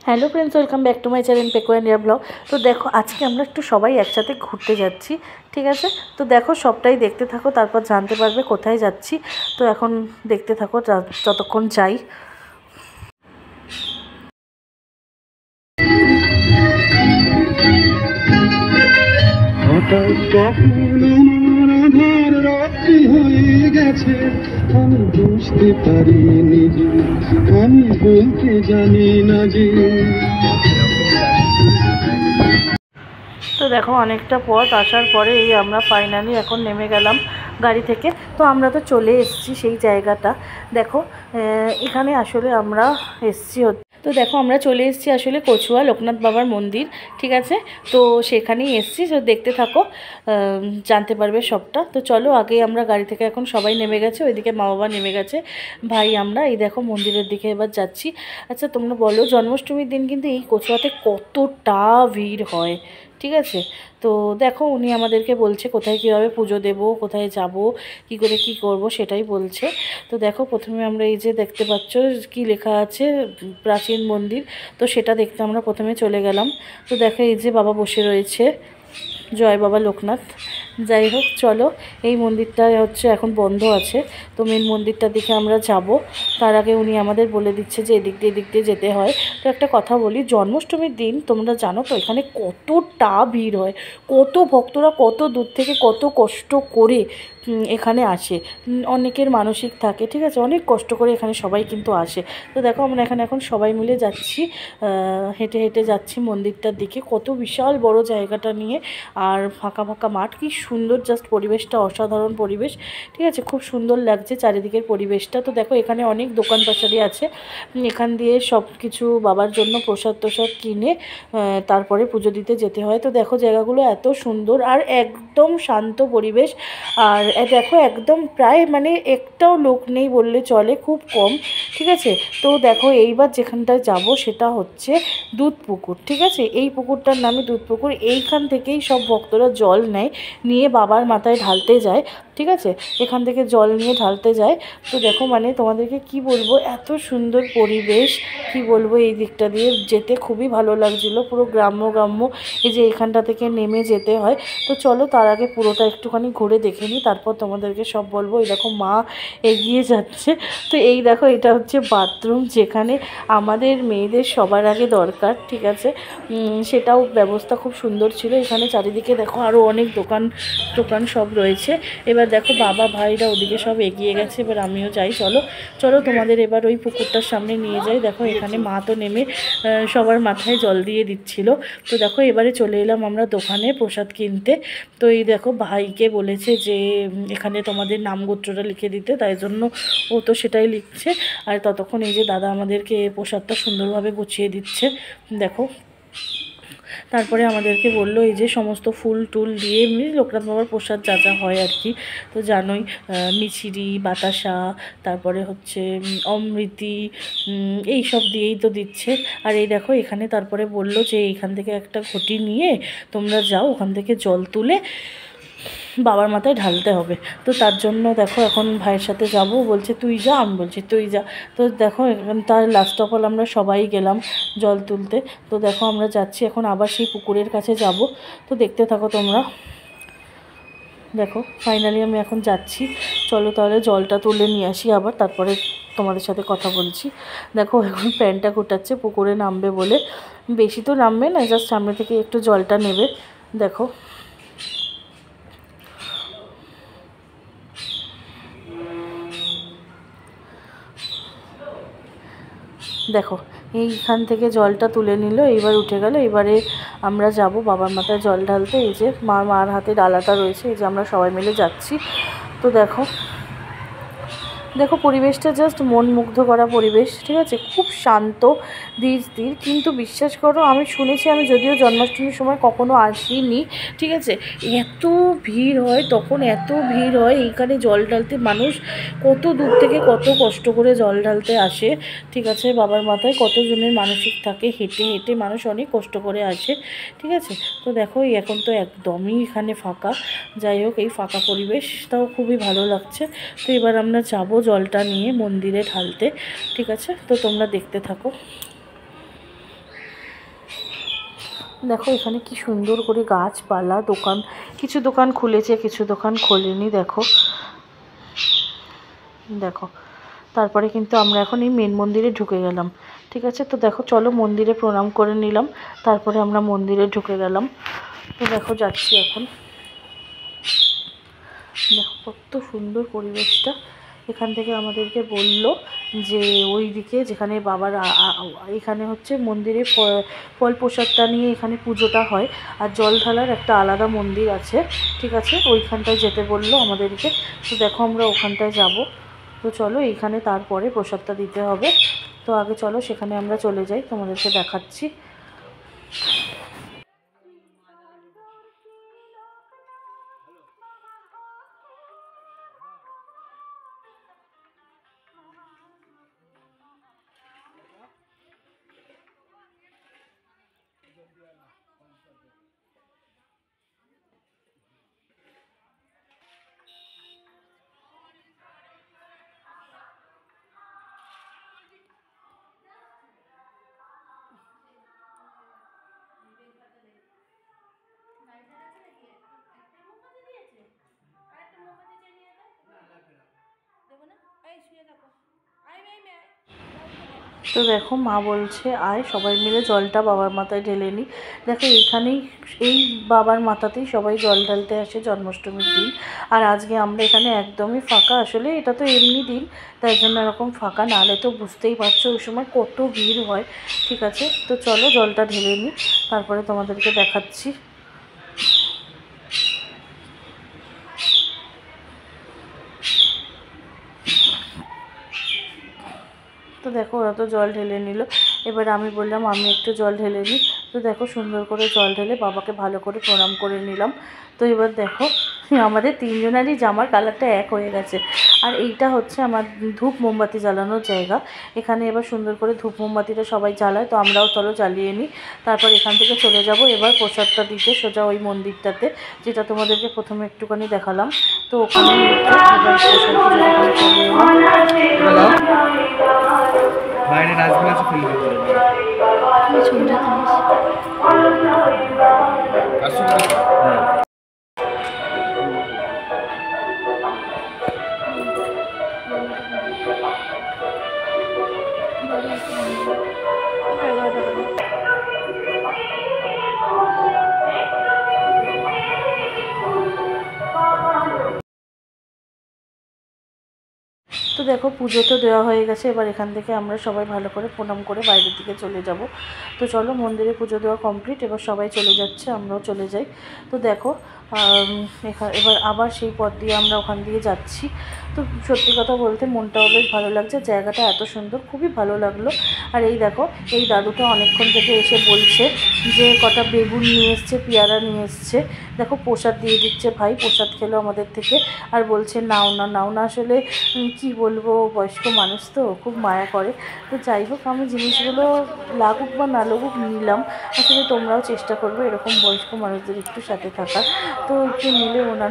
Hello friends, welcome back to my channel পেকো and your blog. তো দেখো আজকে আমরা একটু সবাই একসাথে ঘুরতে যাচ্ছি, ঠিক আছে? তো দেখো সবটাই দেখতে থাকো, তারপর জানতে পারবে কোথায় যাচ্ছি। তো এখন দেখতে থাকো যতক্ষণ যাই। আমি বুঝতে পারি নিজে, আমি বলতে জানি না যে। তো দেখো অনেকটা পথ আসার পরে এই আমরা ফাইনালি এখন নেমে গেলাম গাড়ি থেকে। তো আমরা তো চলে এসেছি সেই জায়গাটা। দেখো এখানে আসলে আমরা এসেছি, তো দেখো আমরা চলে এসেছি আসলে কচুয়া লোকনাথ বাবার মন্দির, ঠিক আছে? তো সেখানেই এসেছি, তো দেখতে থাকো, জানতে পারবে সবটা। তো চলো আগে আমরা গাড়ি থেকে এখন সবাই নেমে গেছে, ওইদিকে মা বাবা নেমে গেছে, ভাই আমরা এই দেখো মন্দিরের দিকে এবার যাচ্ছি। আচ্ছা তোমরা বলো, জন্মাষ্টমীর দিন কিন্তু এই কচুয়াতে কতটা ভিড় হয়, ঠিক আছে? তো দেখো উনি আমাদেরকে বলছে কোথায় কীভাবে পুজো দেব, কোথায় যাব, কি করে কি করব সেটাই বলছে। তো দেখো প্রথমে আমরা এই যে দেখতে পাচ্ছ কি লেখা আছে প্রাচীন মন্দির, তো সেটা দেখতে আমরা প্রথমে চলে গেলাম। তো দেখো এই যে বাবা বসে রয়েছে, জয় বাবা লোকনাথ। যাই হোক চলো, এই মন্দিরটা হচ্ছে এখন বন্ধ আছে, তো মেন মন্দিরটার দিকে আমরা যাব। তার আগে উনি আমাদের বলে দিচ্ছে যে এদিক দিয়ে যেতে হয়। তো একটা কথা বলি, জন্মাষ্টমীর দিন তোমরা জানো তো এখানে কতটা ভিড় হয়, কত ভক্তরা কত দূর থেকে কত কষ্ট করে এখানে আসে। অনেকের মানসিক থাকে, ঠিক আছে? অনেক কষ্ট করে এখানে সবাই কিন্তু আসে। তো দেখো আমরা এখানে এখন সবাই মিলে যাচ্ছি, হেঁটে হেঁটে যাচ্ছি মন্দিরটার দিকে। কত বিশাল বড় জায়গাটা নিয়ে, আর ফাঁকা ফাঁকা মাঠ, কি সুন্দর, জাস্ট পরিবেশটা অসাধারণ পরিবেশ, ঠিক আছে? খুব সুন্দর লাগছে চারিদিকের পরিবেশটা। তো দেখো এখানে অনেক দোকান পাশারি আছে, এখান দিয়ে সব কিছু বাবার জন্য প্রসাদ তোসাদ কিনে তারপরে পুজো দিতে যেতে হয়। তো দেখো জায়গাগুলো এত সুন্দর আর একদম শান্ত পরিবেশ। আর দেখো একদম প্রায় মানে একটাও লোক নেই বললে চলে, খুব কম, ঠিক আছে? তো দেখো এইবার যেখানটায় যাব সেটা হচ্ছে দুধ পুকুর, ঠিক আছে? এই পুকুরটার নামে দুধ পুকুর। এইখান থেকেই সব ভক্তরা জল নেয়, নিয়ে বাবার মাথায় ঢালতে যায়, ঠিক আছে? এখান থেকে জল নিয়ে ঢালতে যায়। তো দেখো মানে তোমাদেরকে কি বলবো, এত সুন্দর পরিবেশ, কি বলবো, এই দিকটা দিয়ে যেতে খুবই ভালো লাগছিলো, পুরো গ্রাম্য গ্রাম্য। এই যে এখানটা থেকে নেমে যেতে হয়। তো চলো তার আগে পুরোটা একটুখানি ঘুরে দেখে নিই, তারপর তোমাদেরকে সব বলবো। এই দেখো মা এগিয়ে যাচ্ছে। তো এই দেখো এটা হচ্ছে বাথরুম, যেখানে আমাদের মেয়েদের সবার আগে দরকার, ঠিক আছে? সেটাও ব্যবস্থা খুব সুন্দর ছিল। এখানে চারিদিকে দেখো আরও অনেক দোকান সব রয়েছে। এবার দেখো বাবা ভাইরা ওদিকে সব এগিয়ে গেছে, এবার আমিও যাই। চলো তোমাদের এবার ওই পুকুরটার সামনে নিয়ে যাই। দেখো এখানে মা তো নেমে সবার মাথায় জল দিয়ে দিচ্ছিল। তো দেখো এবারে চলে এলাম আমরা দোকানে প্রসাদ কিনতে। তো এই দেখো ভাইকে বলেছে যে এখানে তোমাদের নাম গোত্রটা লিখে দিতে, তাই জন্য ও তো সেটাই লিখছে। আর ততক্ষণ এই যে দাদা আমাদেরকে প্রসাদটা সুন্দরভাবে গুছিয়ে দিচ্ছে। দেখো তারপরে আমাদেরকে বললো এই যে সমস্ত ফুল টুল দিয়ে এমনি লোকনাথ বাবার প্রসাদ যা যা হয় আর কি, তো জানোই, মিছিরি, বাতাসা, তারপরে হচ্ছে অমৃতি, এই সব দিয়েই তো দিচ্ছে। আর এই দেখো এখানে তারপরে বললো যে এইখান থেকে একটা ঘটি নিয়ে তোমরা যাও, ওখান থেকে জল তুলে বাবার মাথায় ঢালতে হবে। তো তার জন্য দেখো এখন ভাইয়ের সাথে যাব, বলছে তুই যা, আমি বলছি তুই যা। তো দেখো তার লাস্ট অফ অল আমরা সবাই গেলাম জল তুলতে। তো দেখো আমরা যাচ্ছি এখন আবার সেই পুকুরের কাছে যাব। তো দেখতে থাকো তোমরা। দেখো ফাইনালি আমি এখন যাচ্ছি। চলো তাহলে জলটা তুলে নিয়ে আসি আবার, তারপরে তোমাদের সাথে কথা বলছি। দেখো এখন প্যান্টটা কোটাচ্ছে পুকুরে নামবে বলে, বেশি তো নামবে না, জাস্ট সামনে থেকে একটু জলটা নেবে। দেখো দেখো এইখান থেকে জলটা তুলে নিল, এইবার উঠে গেল। এবারে আমরা যাব বাবার মাথায় জল ঢালতে। এই যে মার হাতে ডালাটা রয়েছে, এই যে আমরা সবাই মিলে যাচ্ছি। তো দেখো পরিবেশটা জাস্ট মন মুগ্ধ করা পরিবেশ, ঠিক আছে? খুব শান্ত, ধীর স্থির। কিন্তু বিশ্বাস করো, আমি শুনেছি, আমি যদিও জন্মাষ্টমীর সময় কখনো আসিনি, ঠিক আছে, এত ভিড় হয়, তখন এত ভিড় হয় এইখানে জল ঢালতে। মানুষ কত দূর থেকে কত কষ্ট করে জল ঢালতে আসে, ঠিক আছে? বাবার মাথায় কতজনের মানসিক থাকে, হেঁটে হেঁটে মানুষ অনেক কষ্ট করে আসে, ঠিক আছে? তো দেখো এখন তো একদমই এখানে ফাঁকা। যাই হোক এই ফাঁকা পরিবেশটাও খুবই ভালো লাগছে। তো এবার আমরা যাব জলটা নিয়ে মন্দিরে ঢালতে, ঠিক আছে? তো তোমরা দেখতে থাকো। দেখো এখানে কি সুন্দর করে গাছপালা, দোকান, কিছু দোকান খুলেছে কিছু দোকান খোলেনি। দেখো দেখো তারপরে কিন্তু আমরা এখন এই মেন মন্দিরে ঢুকে গেলাম। ঠিক আছে, তো দেখো চলো মন্দিরে প্রণাম করে নিলাম, তারপরে আমরা মন্দিরে ঢুকে গেলাম। তো দেখো যাচ্ছি এখন। দেখো কত সুন্দর পরিবেশটা। এখান থেকে আমাদেরকে বলল যে ওই দিকে যেখানে বাবার এখানে হচ্ছে মন্দিরে ফল প্রসাদটা নিয়ে এখানে পুজোটা হয়, আর জল ঢালার একটা আলাদা মন্দির আছে। ঠিক আছে, ওইখানটায় যেতে বললো আমাদেরকে। তো দেখো আমরা ওখানটায় যাব। তো চলো এইখানে তারপরে প্রসাদটা দিতে হবে। তো আগে চলো সেখানে আমরা চলে যাই, তোমাদেরকে দেখাচ্ছি। তো দেখো মা বলছে আয় সবাই মিলে জলটা বাবার মাথায় ঢেলে নিই। দেখো এইখানেই এই বাবার মাথাতেই সবাই জল ঢালতে আসে জন্মাষ্টমীর দিন। আর আজকে আমরা এখানে একদমই ফাঁকা, আসলে এটা তো এমনি দিন তাই জন্য এরকম ফাঁকা, নাহলে তো বুঝতেই পারছো ওই সময় কত ভিড় হয়। ঠিক আছে, তো চলো জলটা ঢেলে নিই, তারপরে তোমাদেরকে দেখাচ্ছি। তো দেখো ওরা তো জল ঢেলে নিল, এবার আমি বললাম আমি একটু জল ঢেলে নিই। তো দেখো সুন্দর করে জল ঢেলে বাবাকে ভালো করে প্রণাম করে নিলাম। তো এবার দেখো আমাদের তিনজনেরই জামার কালারটা এক হয়ে গেছে। আর এইটা হচ্ছে আমার ধূপ মোমবাতি জ্বালানোর জায়গা। এখানে এবার সুন্দর করে ধূপ মোমবাতিটা সবাই জ্বালায়, তো আমরাও চলো জ্বালিয়ে নিই। তারপর এখান থেকে চলে যাব এবার প্রসাদটা দিতে সোজা ওই মন্দিরটাতে, যেটা তোমাদেরকে প্রথমে একটুখানি দেখালাম। তো ওখানে বাইরে ডাস্টবিন আছে, ফেলে দিতে হবে। হ্যাঁ। তো দেখো পুজো তো দেওয়া হয়ে গেছে, এবার এখান থেকে আমরা সবাই ভালো করে প্রণাম করে বাইরের দিকে চলে যাব। তো চলো মন্দিরে পুজো দেওয়া কমপ্লিট, এবার সবাই চলে যাচ্ছে, আমরাও চলে যাই। তো দেখো এবার আবার সেই পথ দিয়ে আমরা ওখান দিয়ে যাচ্ছি। তো সত্যি কথা বলতে মনটাও বেশ ভালো লাগছে, জায়গাটা এত সুন্দর, খুবই ভালো লাগলো। আর এই দেখো এই দাদুটা অনেকক্ষণ থেকে এসে বলছে যে কটা বেগুন নিয়ে এসছে, পেয়ারা নিয়ে এসছে। দেখো প্রসাদ দিয়ে দিচ্ছে, ভাই প্রসাদ খেলো আমাদের থেকে, আর বলছে নাও না নাও না। আসলে কি বলবো, বয়স্ক মানুষ তো খুব মায়া করে। তো যাই হোক আমি জিনিসগুলো লাগুক বা না লাগুক নিলাম। আসলে তোমরাও চেষ্টা করবে এরকম বয়স্ক মানুষদের একটু সাথে থাকার, তো একটু নিলে ওনার